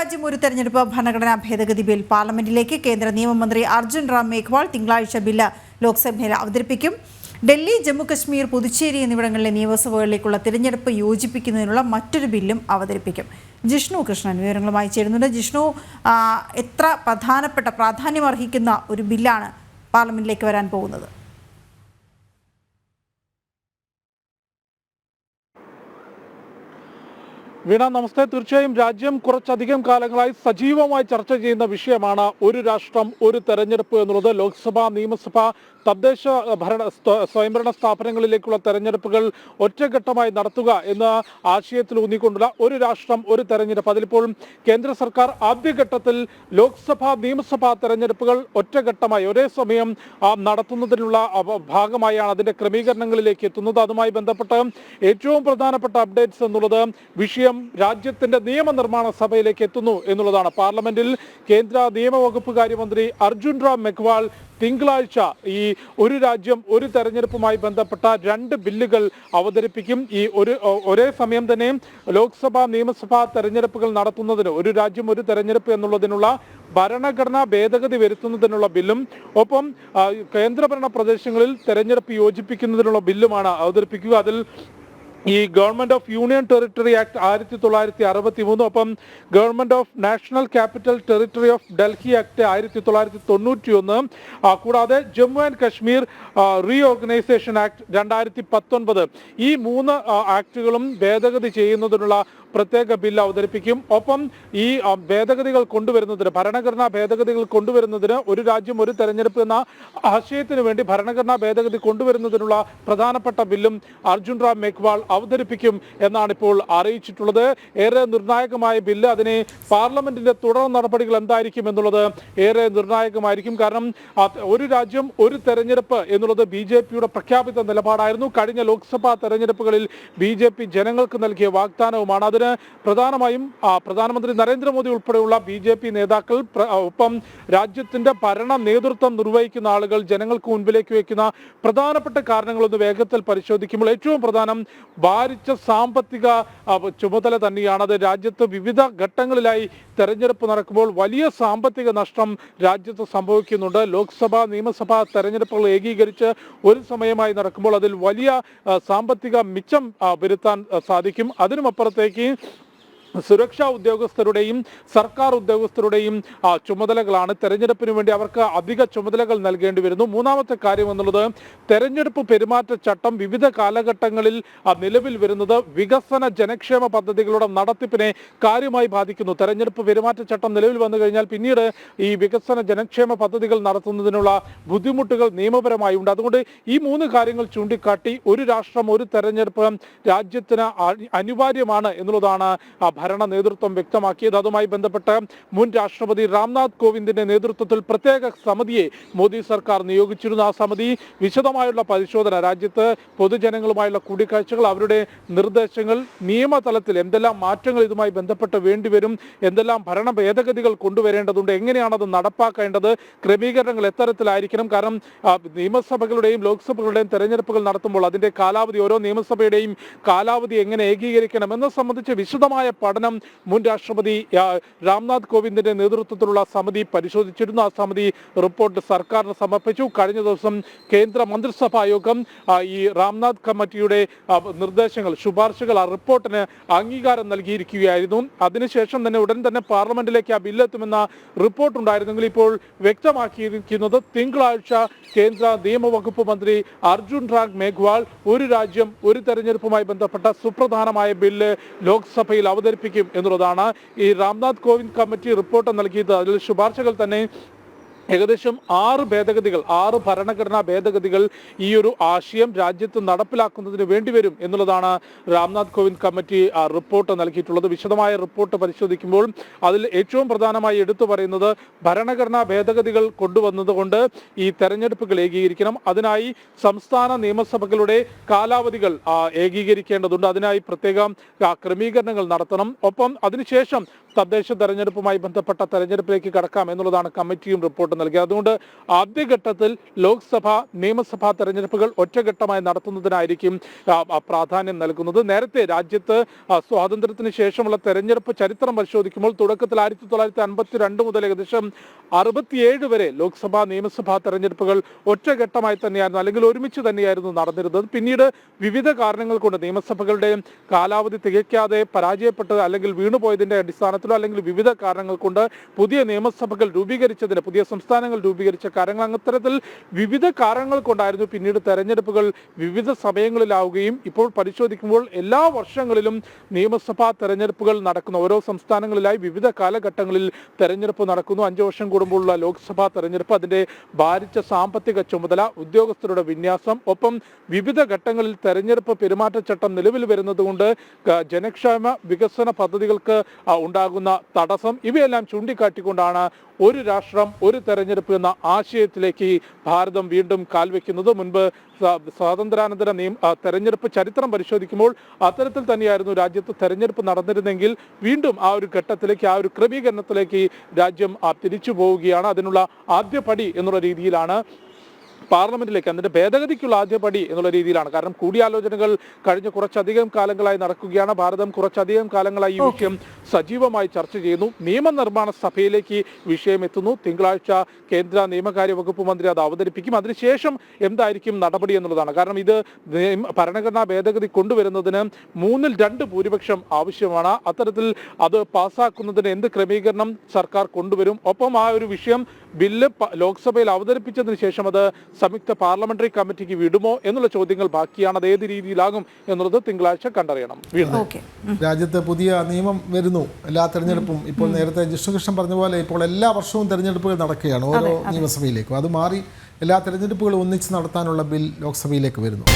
രാജ്യം ഒരു തെരഞ്ഞെടുപ്പ് ഭരണഘടനാ ഭേദഗതി ബിൽ പാർലമെന്റിലേക്ക് കേന്ദ്ര നിയമമന്ത്രി അർജുൻ റാം മേഘ്വാൾ തിങ്കളാഴ്ച ബില്ല് ലോക്സഭയിൽ അവതരിപ്പിക്കും. ഡൽഹി, ജമ്മുകശ്മീർ, പുതുച്ചേരി എന്നിവിടങ്ങളിലെ നിയമസഭകളിലേക്കുള്ള തിരഞ്ഞെടുപ്പ് യോജിപ്പിക്കുന്നതിനുള്ള മറ്റൊരു ബില്ലും അവതരിപ്പിക്കും. ജിഷ്ണു കൃഷ്ണൻ വിവരങ്ങളുമായി ചേരുന്നുണ്ട്. ജിഷ്ണു, എത്ര പ്രാധാന്യമർഹിക്കുന്ന ഒരു ബില്ലാണ് പാർലമെന്റിലേക്ക് വരാൻ പോകുന്നത്? വീണ, നമസ്തേ. തീർച്ചയായും രാജ്യം കുറച്ചധികം കാലങ്ങളായി സജീവമായി ചർച്ച ചെയ്യുന്ന വിഷയമാണ് ഒരു രാഷ്ട്രം ഒരു തെരഞ്ഞെടുപ്പ് എന്നുള്ളത്. ലോക്സഭ, നിയമസഭ, തദ്ദേശ സ്വയംഭരണ സ്ഥാപനങ്ങളിലേക്കുള്ള തെരഞ്ഞെടുപ്പുകൾ ഒറ്റഘട്ടമായി നടത്തുക എന്ന ആശയത്തിൽ ഊന്നിക്കൊണ്ടുള്ള ഒരു രാഷ്ട്രം ഒരു തെരഞ്ഞെടുപ്പ്. അതിലിപ്പോൾ കേന്ദ്ര സർക്കാർ ആദ്യഘട്ടത്തിൽ ലോക്സഭ, നിയമസഭാ തെരഞ്ഞെടുപ്പുകൾ ഒറ്റഘട്ടമായി ഒരേ സമയം നടത്തുന്നതിനുള്ള ഭാഗമായാണ് അതിന്റെ ക്രമീകരണങ്ങളിലേക്ക് എത്തുന്നത്. അതുമായി ബന്ധപ്പെട്ട് ഏറ്റവും പ്രധാനപ്പെട്ട അപ്ഡേറ്റ്സ് എന്നുള്ളത് വിഷയം രാജ്യത്തിന്റെ നിയമനിർമ്മാണ സഭയിലേക്ക് എത്തുന്നു എന്നുള്ളതാണ്. പാർലമെന്റിൽ കേന്ദ്ര നിയമവകുപ്പ് കാര്യമന്ത്രി അർജുൻ റാം മെഘ്വാൾ തിങ്കളാഴ്ച ഈ ഒരു രാജ്യം ഒരു തെരഞ്ഞെടുപ്പുമായി ബന്ധപ്പെട്ട 2 ബില്ലുകൾ അവതരിപ്പിക്കും. ഈ ഒരേ സമയം തന്നെ ലോക്സഭ, നിയമസഭാ തെരഞ്ഞെടുപ്പുകൾ നടത്തുന്നതിന് ഒരു രാജ്യം ഒരു തെരഞ്ഞെടുപ്പ് എന്നുള്ളതിനുള്ള ഭരണഘടനാ ഭേദഗതി വരുത്തുന്നതിനുള്ള ബില്ലും ഒപ്പം കേന്ദ്രഭരണ പ്രദേശങ്ങളിൽ തെരഞ്ഞെടുപ്പ് യോജിപ്പിക്കുന്നതിനുള്ള ബില്ലുമാണ് അവതരിപ്പിക്കുക. അതിൽ ഈ government of union territory act 1963 ഒപ്പം government of national capital territory of Delhi act 1991 കൂടാതെ Jammu and Kashmir reorganisation act 2019 ഈ 3 ആക്ടുകളും ഭേദഗതി ചെയ്യുന്നതിനുള്ള പ്രത്യേക ബില്ല് അവതരിപ്പിക്കും. ഒപ്പം ഈ ഭേദഗതികൾ കൊണ്ടുവരുന്നതിന് ഭരണഘടനാ ഭേദഗതികൾ കൊണ്ടുവരുന്നതിന് ഒരു രാജ്യം ഒരു തെരഞ്ഞെടുപ്പ് എന്ന ആശയത്തിന് വേണ്ടി ഭരണഘടനാ ഭേദഗതി കൊണ്ടുവരുന്നതിനുള്ള പ്രധാനപ്പെട്ട ബില്ലും അർജുൻ റാം മേഘ്വാൾ അവതരിപ്പിക്കും എന്നാണ് ഇപ്പോൾ അറിയിച്ചിട്ടുള്ളത്. ഏറെ നിർണായകമായ ബില്ല്. അതിനെ പാർലമെന്റിന്റെ തുടർ നടപടികൾ എന്തായിരിക്കും എന്നുള്ളത് ഏറെ നിർണായകമായിരിക്കും. കാരണം ഒരു രാജ്യം ഒരു തെരഞ്ഞെടുപ്പ് എന്നുള്ളത് BJPയുടെ പ്രഖ്യാപിത നിലപാടായിരുന്നു. കഴിഞ്ഞ ലോക്സഭാ തെരഞ്ഞെടുപ്പുകളിൽ BJP ജനങ്ങൾക്ക് നൽകിയ വാഗ്ദാനവുമാണ്. അതിന് പ്രധാനമായും പ്രധാനമന്ത്രി നരേന്ദ്രമോദി ഉൾപ്പെടെയുള്ള BJP നേതാക്കൾ ഒപ്പം രാജ്യത്തിന്റെ ഭരണ നേതൃത്വം നിർവഹിക്കുന്ന ആളുകൾ ജനങ്ങൾക്ക് മുൻപിലേക്ക് വയ്ക്കുന്ന പ്രധാനപ്പെട്ട കാരണങ്ങളൊന്ന് വേഗത്തിൽ പരിശോധിക്കുമ്പോൾ ഏറ്റവും പ്രധാനം ഭാരിച്ച സാമ്പത്തിക ചുമതല തന്നെയാണ്. അത് രാജ്യത്ത് വിവിധ ഘട്ടങ്ങളിലായി തെരഞ്ഞെടുപ്പ് നടക്കുമ്പോൾ വലിയ സാമ്പത്തിക നഷ്ടം രാജ്യത്ത് സംഭവിക്കുന്നുണ്ട്. ലോക്സഭ, നിയമസഭാ തെരഞ്ഞെടുപ്പുകൾ ഏകീകരിച്ച് ഒരു സമയമായി നടക്കുമ്പോൾ അതിൽ വലിയ സാമ്പത്തിക മിച്ചം വരുത്താൻ സാധിക്കും. അതിനുമപ്പുറത്തേക്ക് സുരക്ഷാ ഉദ്യോഗസ്ഥരുടെയും സർക്കാർ ഉദ്യോഗസ്ഥരുടെയും ചുമതലകളാണ്. തെരഞ്ഞെടുപ്പിന് വേണ്ടി അവർക്ക് അധിക ചുമതലകൾ നൽകേണ്ടി വരുന്നു. മൂന്നാമത്തെ കാര്യം എന്നുള്ളത് തെരഞ്ഞെടുപ്പ് പെരുമാറ്റച്ചട്ടം വിവിധ കാലഘട്ടങ്ങളിൽ നിലവിൽ വരുന്നത് വികസന ജനക്ഷേമ പദ്ധതികളുടെ നടത്തിപ്പിനെ കാര്യമായി ബാധിക്കുന്നു. തെരഞ്ഞെടുപ്പ് പെരുമാറ്റച്ചട്ടം നിലവിൽ വന്നു കഴിഞ്ഞാൽ പിന്നീട് ഈ വികസന ജനക്ഷേമ പദ്ധതികൾ നടത്തുന്നതിനുള്ള ബുദ്ധിമുട്ടുകൾ നിയമപരമായി ഉണ്ട്. അതുകൊണ്ട് ഈ 3 കാര്യങ്ങൾ ചൂണ്ടിക്കാട്ടി ഒരു രാഷ്ട്രം ഒരു തെരഞ്ഞെടുപ്പ് രാജ്യത്തിന് അനിവാര്യമാണ് എന്നുള്ളതാണ് ഭരണ നേതൃത്വം വ്യക്തമാക്കിയത്. അതുമായി ബന്ധപ്പെട്ട് മുൻ രാഷ്ട്രപതി രാംനാഥ് കോവിന്ദിന്റെ നേതൃത്വത്തിൽ പ്രത്യേക സമിതിയെ മോദി സർക്കാർ നിയോഗിച്ചിരുന്നു. ആ സമിതി വിശദമായുള്ള പരിശോധന, രാജ്യത്ത് പൊതുജനങ്ങളുമായുള്ള കൂടിക്കാഴ്ചകൾ, അവരുടെ നിർദ്ദേശങ്ങൾ, നിയമതലത്തിൽ എന്തെല്ലാം മാറ്റങ്ങൾ ഇതുമായി ബന്ധപ്പെട്ട് വേണ്ടിവരും, എന്തെല്ലാം ഭരണ ഭേദഗതികൾ കൊണ്ടുവരേണ്ടതുണ്ട്, എങ്ങനെയാണത് നടപ്പാക്കേണ്ടത്, ക്രമീകരണങ്ങൾ എത്തരത്തിലായിരിക്കണം. കാരണം നിയമസഭകളുടെയും ലോക്സഭകളുടെയും തെരഞ്ഞെടുപ്പുകൾ നടത്തുമ്പോൾ അതിന്റെ കാലാവധി, ഓരോ നിയമസഭയുടെയും കാലാവധി എങ്ങനെ ഏകീകരിക്കണം എന്നത് സംബന്ധിച്ച് വിശദമായ പഠനം മുൻ രാഷ്ട്രപതി രാംനാഥ് കോവിന്ദിന്റെ നേതൃത്വത്തിലുള്ള സമിതി പരിശോധിച്ചിരുന്നു. ആ സമിതി റിപ്പോർട്ട് സർക്കാരിന് സമർപ്പിച്ചു. കഴിഞ്ഞ ദിവസം കേന്ദ്ര മന്ത്രിസഭാ യോഗം ഈ രാംനാഥ് കമ്മിറ്റിയുടെ നിർദ്ദേശങ്ങൾ, ശുപാർശകൾ, ആ റിപ്പോർട്ടിന് അംഗീകാരം നൽകിയിരിക്കുകയായിരുന്നു. അതിനുശേഷം തന്നെ ഉടൻ തന്നെ പാർലമെന്റിലേക്ക് ആ ബില്ലെത്തുമെന്ന റിപ്പോർട്ട് ഉണ്ടായിരുന്നെങ്കിൽ ഇപ്പോൾ വ്യക്തമാക്കിയിരിക്കുന്നത് തിങ്കളാഴ്ച കേന്ദ്ര നിയമവകുപ്പ് മന്ത്രി അർജുൻ റാം മേഘ്വാൾ ഒരു രാജ്യം ഒരു തെരഞ്ഞെടുപ്പുമായി ബന്ധപ്പെട്ട സുപ്രധാനമായ ബില്ല് ലോക്സഭയിൽ അവതരിപ്പിക്കും എന്നുള്ളതാണ്. ഈ രാംനാഥ് കോവിന്ദ് കമ്മിറ്റി റിപ്പോർട്ട് നൽകിയത്. അതിൽ ശുപാർശകൾ തന്നെ ഏകദേശം 6 ഭേദഗതികൾ, 6 ഭരണഘടനാ ഭേദഗതികൾ ഈ ഒരു ആശയം രാജ്യത്ത് നടപ്പിലാക്കുന്നതിന് വേണ്ടിവരും എന്നുള്ളതാണ് രാംനാഥ് കോവിന്ദ് കമ്മിറ്റി റിപ്പോർട്ട് നൽകിയിട്ടുള്ളത്. വിശദമായ റിപ്പോർട്ട് പരിശോധിക്കുമ്പോൾ അതിൽ ഏറ്റവും പ്രധാനമായി എടുത്തു പറയുന്നത് ഭരണഘടനാ ഭേദഗതികൾ കൊണ്ടുവന്നതുകൊണ്ട് ഈ തെരഞ്ഞെടുപ്പുകൾ ഏകീകരിക്കണം. അതിനായി സംസ്ഥാന നിയമസഭകളുടെ കാലാവധികൾ ഏകീകരിക്കേണ്ടതുണ്ട്. അതിനായി പ്രത്യേകം ക്രമീകരണങ്ങൾ നടത്തണം. ഒപ്പം അതിനുശേഷം തദ്ദേശ തെരഞ്ഞെടുപ്പുമായി ബന്ധപ്പെട്ട തെരഞ്ഞെടുപ്പിലേക്ക് കടക്കാം എന്നുള്ളതാണ് കമ്മിറ്റിയും റിപ്പോർട്ട് നൽകിയത്. അതുകൊണ്ട് ആദ്യഘട്ടത്തിൽ ലോക്സഭ നിയമസഭാ തെരഞ്ഞെടുപ്പുകൾ ഒറ്റഘട്ടമായി നടത്തുന്നതിനായിരിക്കും പ്രാധാന്യം നൽകുന്നത്. നേരത്തെ രാജ്യത്ത് സ്വാതന്ത്ര്യത്തിന് ശേഷമുള്ള തെരഞ്ഞെടുപ്പ് ചരിത്രം പരിശോധിക്കുമ്പോൾ തുടക്കത്തിൽ 1952 മുതൽ ഏകദേശം 67 വരെ ലോക്സഭാ നിയമസഭാ തെരഞ്ഞെടുപ്പുകൾ ഒറ്റഘട്ടമായി തന്നെയായിരുന്നു, അല്ലെങ്കിൽ ഒരുമിച്ച് തന്നെയായിരുന്നു നടന്നിരുന്നത്. പിന്നീട് വിവിധ കാരണങ്ങൾ കൊണ്ട് നിയമസഭകളുടെ കാലാവധി തികയ്ക്കാതെ പരാജയപ്പെട്ടത് അല്ലെങ്കിൽ വീണുപോയതിന്റെ അടിസ്ഥാനത്തിലോ അല്ലെങ്കിൽ വിവിധ കാരണങ്ങൾ കൊണ്ട് പുതിയ നിയമസഭകൾ രൂപീകരിച്ചതിന് പുതിയ സംസ്ഥാനങ്ങൾ രൂപീകരിച്ച കാര്യങ്ങൾ അത്തരത്തിൽ വിവിധ കാരണങ്ങൾ കൊണ്ടായിരുന്നു പിന്നീട് തെരഞ്ഞെടുപ്പുകൾ വിവിധ സമയങ്ങളിലാവുകയും ഇപ്പോൾ പരിശോധിക്കുമ്പോൾ എല്ലാ വർഷങ്ങളിലും നിയമസഭാ തെരഞ്ഞെടുപ്പുകൾ നടക്കുന്നു. ഓരോ സംസ്ഥാനങ്ങളിലായി വിവിധ കാലഘട്ടങ്ങളിൽ തെരഞ്ഞെടുപ്പ് നടക്കുന്നു. 5 വർഷം കൂടുമ്പോഴുള്ള ലോക്സഭാ തെരഞ്ഞെടുപ്പ്, അതിന്റെ ഭാരിച്ച സാമ്പത്തിക ചുമതല, ഉദ്യോഗസ്ഥരുടെ വിന്യാസം, ഒപ്പം വിവിധ ഘട്ടങ്ങളിൽ തെരഞ്ഞെടുപ്പ് പെരുമാറ്റച്ചട്ടം നിലവിൽ വരുന്നതുകൊണ്ട് ജനക്ഷേമ വികസന പദ്ധതികൾക്ക് ഉണ്ടാകുന്ന തടസ്സം, ഇവയെല്ലാം ചൂണ്ടിക്കാട്ടിക്കൊണ്ടാണ് ഒരു രാഷ്ട്രം ഒരു തെരഞ്ഞെടുപ്പ് എന്ന ആശയത്തിലേക്ക് ഭാരതം വീണ്ടും കാൽവെക്കുന്നത്. മുൻപ് സ്വാതന്ത്ര്യാനന്തര തെരഞ്ഞെടുപ്പ് ചരിത്രം പരിശോധിക്കുമ്പോൾ അത്തരത്തിൽ തന്നെയായിരുന്നു രാജ്യത്ത് തെരഞ്ഞെടുപ്പ് നടന്നിരുന്നെങ്കിൽ വീണ്ടും ആ ഒരു ഘട്ടത്തിലേക്ക്, ആ ഒരു ക്രമീകരണത്തിലേക്ക് രാജ്യം തിരിച്ചു പോവുകയാണ്. അതിനുള്ള ആദ്യ പടി എന്നുള്ള രീതിയിലാണ് പാർലമെന്റിലേക്ക്, അതിന്റെ ഭേദഗതിക്കുള്ള ആദ്യപടി എന്നുള്ള രീതിയിലാണ്. കാരണം കൂടിയാലോചനകൾ കഴിഞ്ഞ കുറച്ചധികം കാലങ്ങളായി നടക്കുകയാണ്. ഭാരതം കുറച്ചധികം കാലങ്ങളായി ഈ വിഷയം സജീവമായി ചർച്ച ചെയ്യുന്നു. നിയമനിർമ്മാണ സഭയിലേക്ക് വിഷയം എത്തുന്നു. തിങ്കളാഴ്ച കേന്ദ്ര നിയമകാര്യ വകുപ്പ് മന്ത്രി അത് അവതരിപ്പിക്കും. അതിനുശേഷം എന്തായിരിക്കും നടപടി എന്നുള്ളതാണ്. കാരണം ഇത് ഭരണഘടനാ ഭേദഗതി കൊണ്ടുവരുന്നതിന് 2/3 ഭൂരിപക്ഷം ആവശ്യമാണ്. അത്തരത്തിൽ അത് പാസ്സാക്കുന്നതിന് എന്ത് ക്രമീകരണം സർക്കാർ കൊണ്ടുവരും? ഒപ്പം ആ ഒരു വിഷയം ബില്ല് ലോക്സഭയിൽ അവതരിപ്പിച്ചതിന് ശേഷം അത് സംയുക്ത പാർലമെന്ററി കമ്മിറ്റിക്ക് വിടുമോ എന്നുള്ള ചോദ്യങ്ങൾ ബാക്കിയാണ്. അത് ഏത് രീതിയിലാകും എന്നുള്ളത് തിങ്കളാഴ്ച കണ്ടറിയണം. രാജ്യത്ത് പുതിയ നിയമം വരുന്നു. എല്ലാ തെരഞ്ഞെടുപ്പും ഇപ്പോൾ നേരത്തെ ജിഷ്ണുകൃഷ്ണൻ പറഞ്ഞ പോലെ ഇപ്പോൾ എല്ലാ വർഷവും തെരഞ്ഞെടുപ്പുകൾ നടക്കുകയാണ് ഓരോ നിയമസഭയിലേക്കും. അത് മാറി എല്ലാ തെരഞ്ഞെടുപ്പുകളും ഒന്നിച്ച് നടത്താനുള്ള ബിൽ ലോക്സഭയിലേക്ക് വരുന്നു.